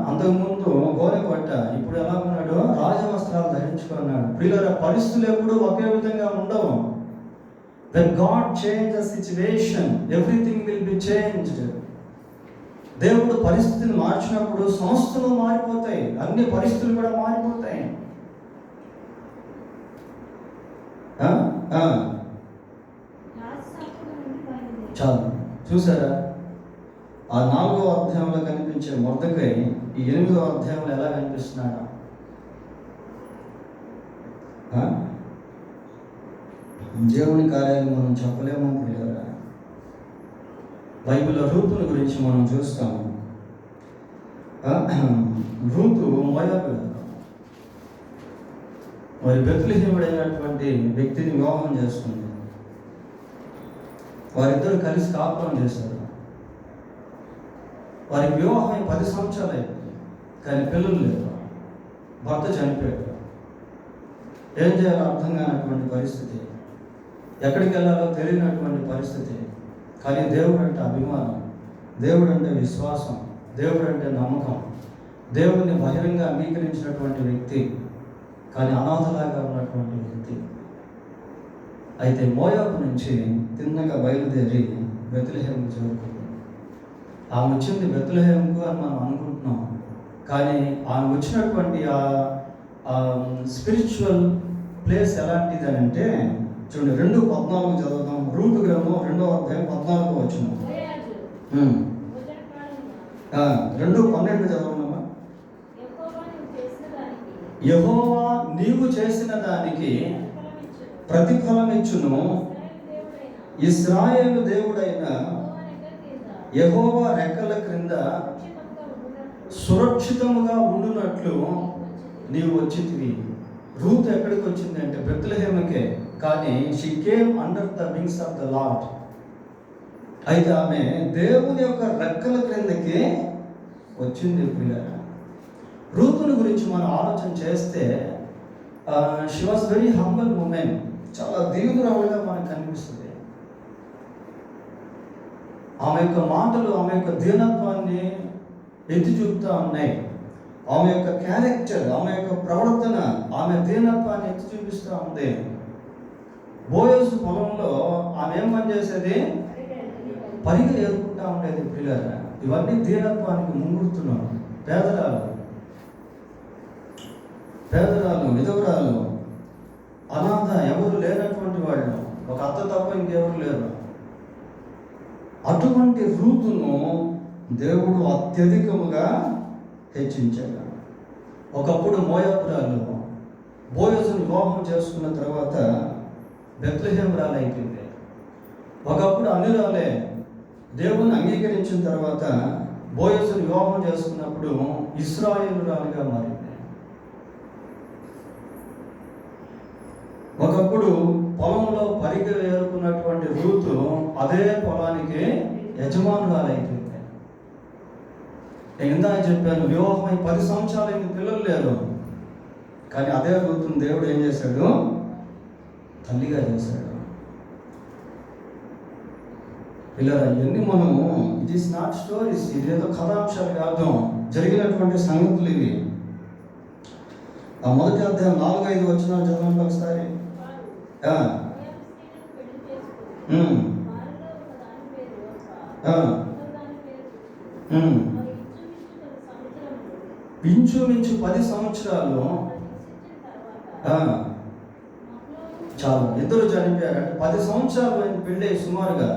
అంతకుముందు గోనె పట్ట, ఇప్పుడు ఎలా ఉన్నాడు? రాజవస్త్రాలు ధరించుకున్నాడు. పిల్లల పరిస్థితులు ఎప్పుడు ఒకే విధంగా ఉండవు. When God changes the situation, everything will be changed. దేవుడు పరిస్థితిని మార్చినప్పుడు సంస్థలు మారిపోతాయి, అన్ని పరిస్థితులు కూడా మారిపోతాయి. చాలు, చూసారా? ఆ 4వ అధ్యాయంలో కనిపించే మొర్దెకై ఈ 8వ అధ్యాయంలో ఎలా కనిపిస్తున్నాడు? దేవుని కార్యాలు మనం చెప్పలేమో పిల్లరా. బైబిల్లో రూతుని గురించి మనం చూస్తాము. రూతు మోయాబు, మరి బెత్లెహేముడైనటువంటి వ్యక్తిని వివాహం చేసుకుంది. వారిద్దరు కలిసి కాపురం చేశారు. వారికి వివాహం 10 సంవత్సరాలు అయింది, కానీ పిల్లలు లేరు. భర్త చనిపోయాడు. ఏం చేయాలో అర్థం కానటువంటి పరిస్థితి, ఎక్కడికి వెళ్ళాలో తెలియనటువంటి పరిస్థితి. కానీ దేవుడు అంటే అభిమానం, దేవుడు అంటే విశ్వాసం, దేవుడు అంటే నమ్మకం, దేవుడిని బహిరంగ అంగీకరించినటువంటి వ్యక్తి, కానీ అనాథలాగా ఉన్నటువంటి వ్యక్తి. అయితే మోయాబు నుంచి తిన్నగా బయలుదేరి బెత్లెహేముకు చేరుకుంది. ఆమె వచ్చింది బెత్లెహేముకు అని మనం అనుకుంటున్నాం, కానీ ఆమె వచ్చినటువంటి ఆ స్పిరిచువల్ ప్లేస్ ఎలాంటిది అని అంటే, చూడండి 2:14 చదువుతాం. రూతు గ్రంథం 2వ అధ్యాయం 14వ వచనం. 2:12 చదవమ్మా. యెహోవా నీవు చేసిన దానికి ప్రతిఫలం ఇచ్చును, ఇశ్రాయేలు దేవుడైన యెహోవా రెక్కల క్రింద సురక్షితముగా ఉండునట్లు నీవు వచ్చితివి. రూత్ ఎక్కడికి వచ్చింది అంటే బెత్లెహేముకే, కానీ she came under the wings of the lord. అయితే ఆమె దేవుని యొక్క రెక్కల క్రిందకి వచ్చింది. పిల్లల రూతుని గురించి మనం ఆలోచన చేస్తే she was very humble women. చాలా దీనురాలుగా మనకు కనిపిస్తుంది. ఆమె యొక్క మాటలు ఆమె యొక్క దీనత్వాన్ని ఎత్తి చూపుతూ ఉన్నాయి. ఆమె యొక్క క్యారెక్టర్, ఆమె యొక్క ప్రవర్తన, ఆమె దీనత్వాన్ని ఎత్తి చూపిస్తూ ఉంది. బోయజు పొలంలో ఆమె ఏం పని చేసేది? పరిగె ఏరుకుంటా ఉండేది. పిల్లల ఇవన్నీ దీనత్వానికి ముంగుడుతున్నాను. పేదరాలు, విధవరాలు, అనాథ, ఎవరు లేనటువంటి వాళ్ళు, ఒక అత్త తప్ప ఇంకెవరు లేరు. అటువంటి రూతును దేవుడు అత్యధికముగా హెచ్చించాడు. ఒకప్పుడు మోయాబురాలు బోయజును వివాహం చేసుకున్న తర్వాత బెత్లెహేమురాలు అయిపోయింది. ఒకప్పుడు అన్యురాలే దేవుని అంగీకరించిన తర్వాత బోయజును వివాహం చేసుకున్నప్పుడు ఇశ్రాయేలురాలుగా మారింది. ఒకప్పుడు పొలంలో పరిగె ఏరుకున్నటువంటి రూతు అదే పొలానికి యజమానురాలు అయిపోయింది. నేను ఇందాక చెప్పాను, వివాహమై 10 సంవత్సరాలైంది, పిల్లలు లేరు. కానీ అదే రూతును దేవుడు ఏం చేశాడు? తల్లిగా చేశాడు. పిల్లలు ఇవన్నీ మనము, ఇట్ ఈస్ నాట్ స్టోరీస్, ఇది ఏదో కథాంశాలు కాదు, జరిగినటువంటి సంగతులు ఇవి. ఆ మొదటి అధ్యాయం 4-5 వచనాలు చదవండి ఒకసారి. ఇంచుమించు 10 సంవత్సరాలు చాలు ఇద్దరు చనిపోయారు. అంటే 10 సంవత్సరాలు పెళ్ళి, సుమారుగా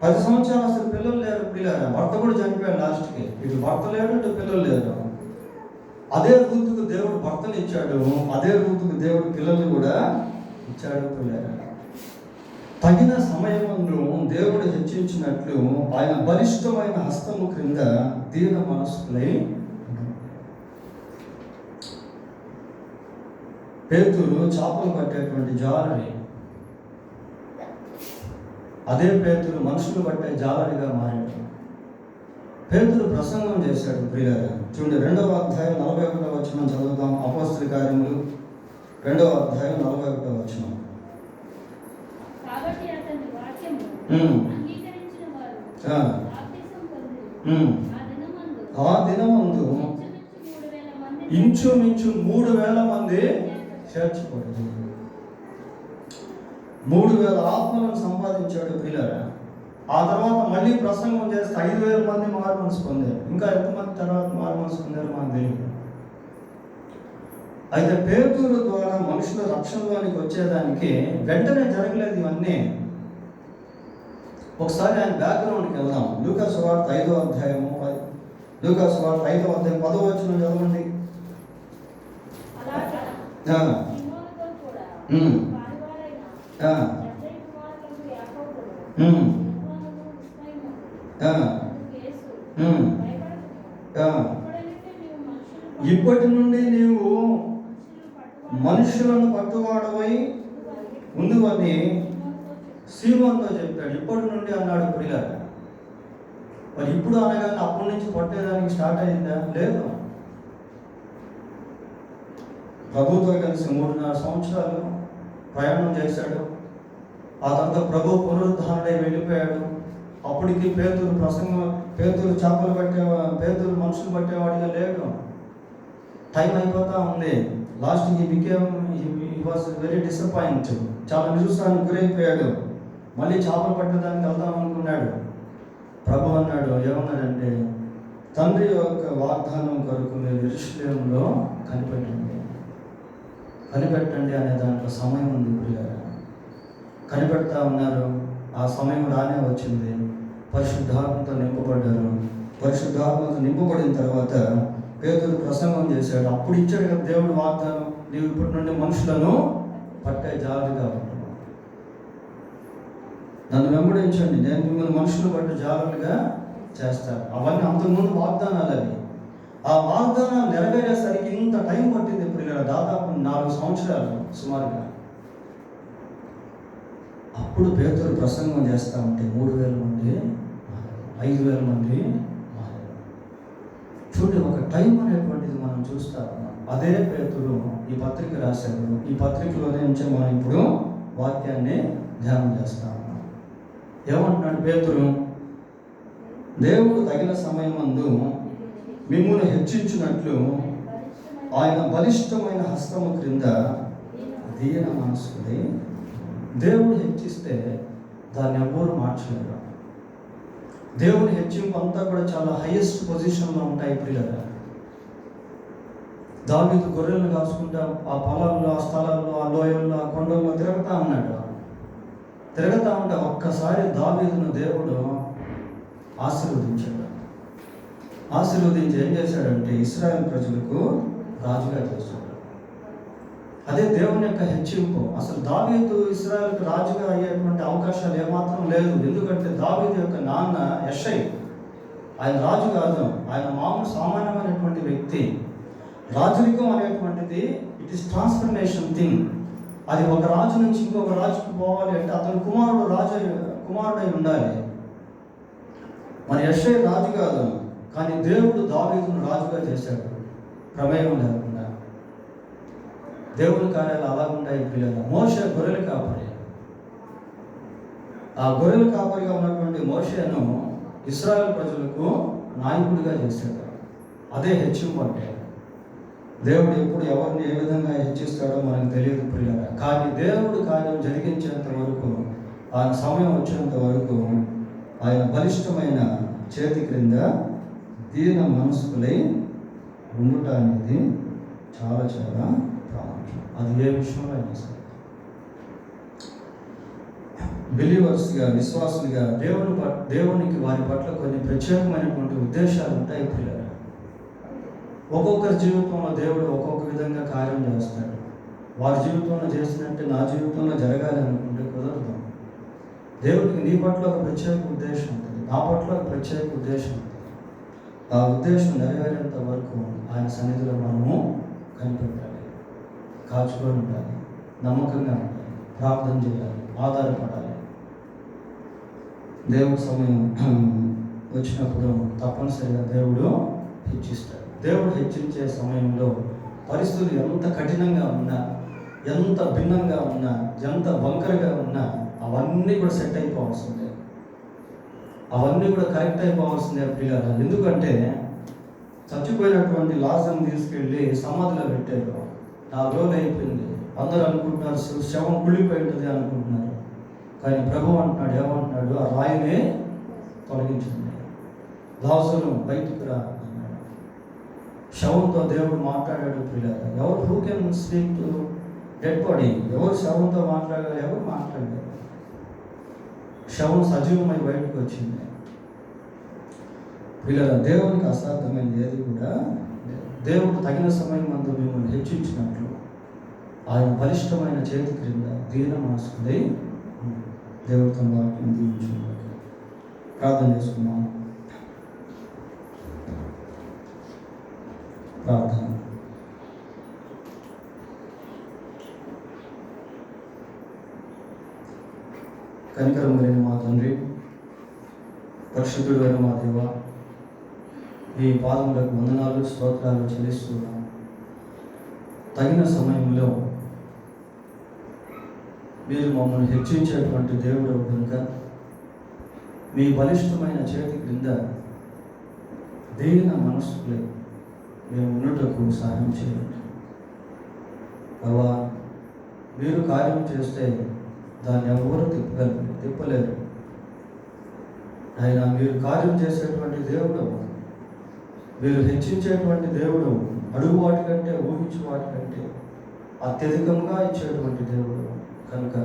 10 సంవత్సరాలు అసలు పిల్లలు లేరు. పిల్లలు భర్త కూడా చనిపోయాడు లాస్ట్కి. ఇటు భర్త లేడు, ఇటు పిల్లలు లేరు. అదే రూతుకు దేవుడు భర్తను ఇచ్చాడు, అదే రూతుకు దేవుడు పిల్లలు కూడా ఇచ్చాడు. పిల్లలు తగిన సమయమును దేవుడు హెచ్చించినట్లు ఆయన బలిష్టమైన హస్తము క్రింద దీన మనస్కులై. పేతురు చేపలు పట్టేటువంటి జాలరి, అదే పేతురు మనుషులు పట్టే జాలరిగా మారాడు. పేతురు ప్రసంగం చేశాడు. ప్రియులారా చూడండి, 2వ అధ్యాయం 41వ వచనం చదువుతాం. అపోస్తల కార్యములు 2వ అధ్యాయం 41వ వచనం. ఆ దినమందు ఇంచుమించు 3,000 మంది చేర్చబడ్డారు. 3,000 ఆత్మలను సంపాదించాడు. ప్రియులారా ఆ తర్వాత మళ్ళీ ప్రసంగం చేస్తే 5,000 మంది మారు మనసు పొందారు. ఇంకా ఎంతమంది తర్వాత మారు మనసు పొందారు మనకు తెలియదు. అయితే పేతురు ద్వారా మనుషుల రక్షణలోనికి వచ్చేదానికి వెంటనే జరగలేదు ఇవన్నీ. ఒకసారి ఆయన బ్యాక్గ్రౌండ్కి వెళ్దాం. లూకా సువార్త 5వ అధ్యాయము, లూకా సువార్త 5వ అధ్యాయం 10వ వచనం చదవండి. ఇప్పటి నుండి నీవు మనుషులను పట్టువాడవై ఉందని సీమోనుతో చెప్పాడు. ఇప్పటి నుండి అన్నాడు. ప్రియులారా మరి ఇప్పుడు అనగానే అప్పటి నుంచి పట్టేదానికి స్టార్ట్ అయిందా? లేదు. ప్రభుతో కలిసి 3.5 సంవత్సరాలు ప్రయాణం చేశాడు. ఆ తర్వాత ప్రభు పునరుద్ధారణై వెళ్ళిపోయాడు. అప్పటికి పేతురు చేపలు పేతురు మనుషులు పట్టేవాడిగా లేడు. టైం అయిపోతా ఉంది. లాస్ట్కి హీ వాజ్ వెరీ డిసప్పాయింట్. చాలా నిరుత్సాహానికి గురైపోయాడు. మళ్ళీ చేపలు పట్టడానికి వెళ్దాం అనుకున్నాడు. ప్రభు అన్నాడు, ఏమన్నాడంటే, తండ్రి యొక్క వాగ్దానం కొరకు మీరు యెరూషలేములో కనిపెట్టండి అనే దాంట్లో సమయం ఉంది. ప్రియులారా కనిపెడతా ఉన్నారు. ఆ సమయం రానే వచ్చింది. పరిశుద్ధాత్మతో నింపబడ్డారు. పరిశుద్ధాత్మతో నింపబడిన తర్వాత పేతురు ప్రసంగం చేశాడు. అప్పుడు ఇచ్చాడు కదా దేవుడు వాగ్దానం, నీవు ఇప్పటి నుండి మనుషులను పట్టే జాలరిగా ఉంటావు, నన్ను వెంబడించండి, నేను మిమ్మల్ని మనుషులు పట్టే జాలరులుగా చేస్తాను. అవన్నీ అంతకుముందు వాగ్దానాలు. అవి ఆ వాగ్దానాలు నెరవేరేసరికి ఇంత టైం పట్టింది. 4 సంవత్సరాలు సుమారుగా. అప్పుడు పేతురు ప్రసంగం చేస్తూ ఉంటే 3,000 మంది, 5,000 మంది మారారు. చూడండి, ఒక టైం అనేటువంటిది మనం చూస్తా ఉన్నాం. అదే పేతురు ఈ పత్రిక రాశాడు. ఈ పత్రికలోనే నుంచి మనం ఇప్పుడు వాక్యాన్ని ధ్యానం చేస్తా ఉన్నాం. ఏమంటున్నాడు పేతురు? దేవుడు తగిన సమయమందు మిమ్మును హెచ్చించినట్లు ఆయన బలిష్టమైన హస్తము క్రింద దీన మనస్సులై. దేవుడు హెచ్చిస్తే దాన్ని ఎవ్వరూ మార్చలేరు. దేవుని హెచ్చింపు అంతా కూడా చాలా హైయెస్ట్ పొజిషన్లో ఉంటాయి పిల్లలు. దావీదు గొర్రెలను కాసుకుంటా ఆ పొలాల్లో, ఆ స్థలాల్లో, ఆ లోయల్లో, ఆ కొండల్లో తిరుగుతూ ఉన్నాడు. తిరుగుతూ ఉంటే ఒక్కసారి దావీదును దేవుడు ఆశీర్వదించాడు. ఆశీర్వదించి ఏం చేశాడంటే ఇశ్రాయేలు ప్రజలకు రాజుగా చేశాడు. అదే దేవుని యొక్క హెచ్చింపు. అసలు దావీదు ఇశ్రాయేలుకు రాజుగా అయ్యేటువంటి అవకాశాలు ఏమాత్రం లేదు. ఎందుకంటే దావీదు యొక్క నాన్న యెషై, ఆయన రాజు కాదు, ఆయన మామూలు సామాన్యమైనటువంటి వ్యక్తి. రాజరికం అనేటువంటిది ఇట్ ఈస్ ట్రాన్స్ఫర్మేషన్ థింగ్. అది ఒక రాజు నుంచి ఇంకొక రాజుకు పోవాలి అంటే అతని కుమారుడై ఉండాలి. మన యెషై రాజు కాదు, కానీ దేవుడు దావీదును రాజుగా చేశాడు ప్రమేయం లేకుండా. దేవుని కార్యాలు అలా ఉంటాయి పిల్లలు. మోషే గొర్రెల కాపరి. ఆ గొర్రెల కాపరిగా ఉన్నటువంటి మోషేను ఇశ్రాయేలు ప్రజలకు నాయకుడిగా చేశాడు. అదే హెచ్చింపు అంటే. దేవుడు ఎప్పుడు ఎవరిని ఏ విధంగా హెచ్చిస్తాడో మనకు తెలియదు ప్రియులారా. కానీ దేవుడు కార్యం జరిగించేంత వరకు, ఆయన సమయం వచ్చేంత వరకు ఆయన బలిష్టమైన చేతి క్రింద దీన మనస్కులై ఉండుట అనేది చాలా చాలా ప్రాముఖ్యం. అది ఏ విషయంలో అయినా సరే. బిలీవర్స్గా, విశ్వాసులుగా దేవునికి వారి పట్ల కొన్ని ప్రత్యేకమైనటువంటి ఉద్దేశాలు ఉంటాయి పిల్లలు. ఒక్కొక్కరి జీవితంలో దేవుడు ఒక్కొక్క విధంగా కార్యం చేస్తాడు. వారి జీవితంలో చేసినట్టు నా జీవితంలో జరగాలి అనుకుంటే కుదరదు. దేవుడికి నీ పట్ల ఒక ప్రత్యేక ఉద్దేశం ఉంటుంది, నా పట్ల ఒక ప్రత్యేక ఉద్దేశం ఉంటుంది. ఆ ఉద్దేశం నెరవేరేంత వరకు ఆయన సన్నిధిలో మనము కనిపెట్టాలి, కాచుకొని ఉండాలి, నమ్మకంగా ఉండాలి, ప్రార్థన చేయాలి, ఆధారపడాలి. దేవుడి సమయం వచ్చినప్పుడు తప్పనిసరిగా దేవుడు హెచ్చిస్తాడు. దేవుడు హెచ్చించే సమయంలో పరిస్థితులు ఎంత కఠినంగా ఉన్నా, ఎంత భిన్నంగా ఉన్నా, ఎంత వంకరగా ఉన్నా అవన్నీ కూడా సెట్ అయిపోవాల్సిందే. అవన్నీ కూడా కరెక్ట్ అయిపోవాల్సిందే పిల్లలు. ఎందుకంటే చచ్చిపోయినటువంటి లాజర్ని తీసుకెళ్ళి సమాధిలో పెట్టారు. 4 రోజులు అయిపోయింది. అందరూ అనుకుంటున్నారు శవం కుళ్ళిపోయి ఉంటుంది అనుకుంటున్నారు. కానీ ప్రభు అంటున్నాడు, ఏమంటున్నాడు? ఆ రాయినే తొలగించింది, లాజరు బయటకు రా అన్నాడు. శవంతో దేవుడు మాట్లాడాడు పిల్లలు. ఎవరు who can speak to dead body? ఎవరు శవంతో మాట్లాడారు? ఎవరు మాట్లాడారు? శవం సజీవమై బయటకు వచ్చింది. పిల్లల దేవునికి అసాధ్యమైనది ఏది కూడా. దేవుడు తగిన సమయం మందు మిమ్మల్ని హెచ్చించినట్లు ఆయన బలిష్టమైన చేతి క్రింద దీన మనస్కులై దేవుడితో వాక్యం దీవించుకున్నాడు. ప్రార్థన చేసుకున్నాము. ప్రార్థన. కనికరం కలిగిన మా తండ్రి, పరిశుద్ధుడు అయిన మా దేవ, ఈ పాదములకు వందనాలు, స్తోత్రాలు చెల్లిస్తున్నాం. తగిన సమయంలో మీరు మమ్మల్ని హెచ్చించేటువంటి దేవుడు కనుక మీ బలిష్టమైన చేతి క్రింద దీన మనస్సులే మేము ఉన్నటకు సహాయం చేయండి. బాబా, మీరు కార్యం చేస్తే దాన్ని ఎవరు తిప్పలేరు. ఆయన మీరు కార్యం చేసేటువంటి దేవుడు, మీరు హెచ్చించేటువంటి దేవుడు, అడుగు వాటి కంటే ఊహించు వాటి కంటే అత్యధికంగా ఇచ్చేటువంటి దేవుడు కనుక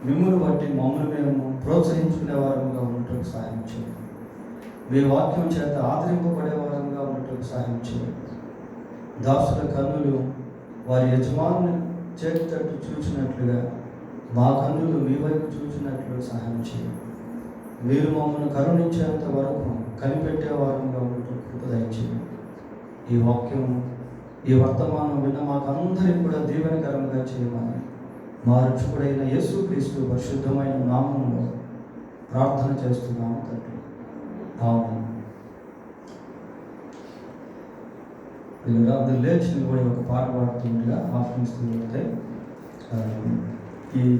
మిమ్మల్ని బట్టి మమ్మల్ని మేము ప్రోత్సహించుకునే వారంగా ఉన్నట్టు సహాయం చేయండి. మీ వాక్యం చేత ఆదరింపబడే వారంగా ఉన్నట్టు సహాయం చేయండి. దాసుల కన్నులు వారి యజమానుని చేతి తట్టు చూచినట్లుగా మా కన్నులు మీ వైపు చూచినట్లు సహాయం చేయండి. మీరు మమ్మల్ని కరుణించేంత వరకు కనిపెట్టే వారంగా ఉన్నట్టు కృప దయచేయండి. ఈ వాక్యం ఈ వర్తమానం విన్న మాకందరికి కూడా దీవెనకరంగా చేయమని మా రక్షకుడైన యేసుక్రీస్తు పరిశుద్ధమైన నామములో ప్రార్థన చేస్తున్నాము తండ్రి. ఆమేన్. అందరూ లేచి నిలబడి ఒక పాట పాడుతుండగా ఆఫ్టర్నూన్ ఈ